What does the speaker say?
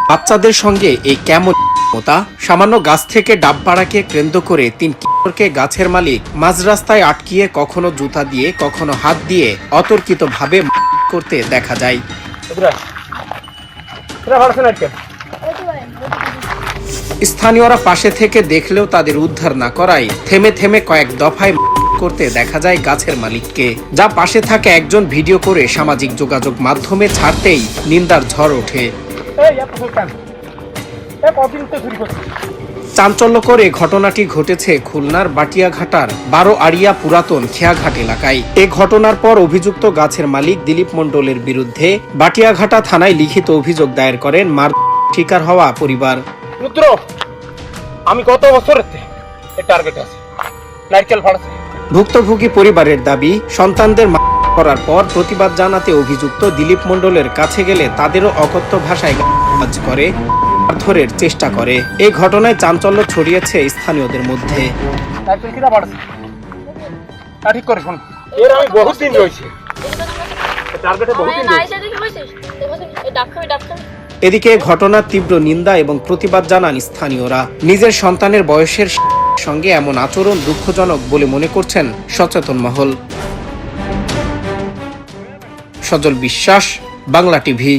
বাচ্চাদের সঙ্গে এই কেমন সামান্য গাছ থেকে ডাব পাড়াকে কেন্দ্র করে ৩ কিশোরকে গাছের মালিক মাঝ রাস্তায় আটকিয়ে কখনো জুতা দিয়ে কখনো হাত দিয়ে অতর্কিতভাবে করতে দেখা যায়। স্থানীয়রা পাশে থেকে দেখলেও তাদের উদ্ধার না করায় থেমে থেমে কয়েক দফায় করতে দেখা যায় গাছের মালিককে, যা পাশে থাকা একজন ভিডিও করে সামাজিক যোগাযোগ মাধ্যমে ছাড়তেই নিন্দার ঝড় ওঠে। চাঞ্চল্যকর এই ঘটনাটি ঘটেছে খুলনার বাটিয়াঘাটার ১২ আড়িয়া পুরাতন খেয়াঘাট এলাকায়। এ ঘটনার পর অভিযুক্ত গাছের মালিক দিলীপ মণ্ডলের বিরুদ্ধে বাটিয়াঘাটা থানায় লিখিত অভিযোগ দায়ের করেন মার শিকার হওয়া পরিবার। আমি গত বছর টার্গেট আছে নারকেল ফাড়ছে। ভুক্তভোগী পরিবারের দাবি, সন্তানদের করার পর প্রতিবাদ জানাতে অভিযুক্ত দিলীপ মণ্ডলের কাছে গেলে তাদেরও অকথ্য ভাষায় গালাগাল করে মারধরের চেষ্টা করে। এই ঘটনায় চাঞ্চল্য ছড়িয়েছে স্থানীয়দের মধ্যে। এদিকে ঘটনার তীব্র নিন্দা এবং প্রতিবাদ জানান স্থানীয়রা। নিজের সন্তানের বয়সের সঙ্গে এমন আচরণ দুঃখজনক বলে মনে করছেন সচেতন মহল। সজল বিশ্বাস, বাংলা টিভি।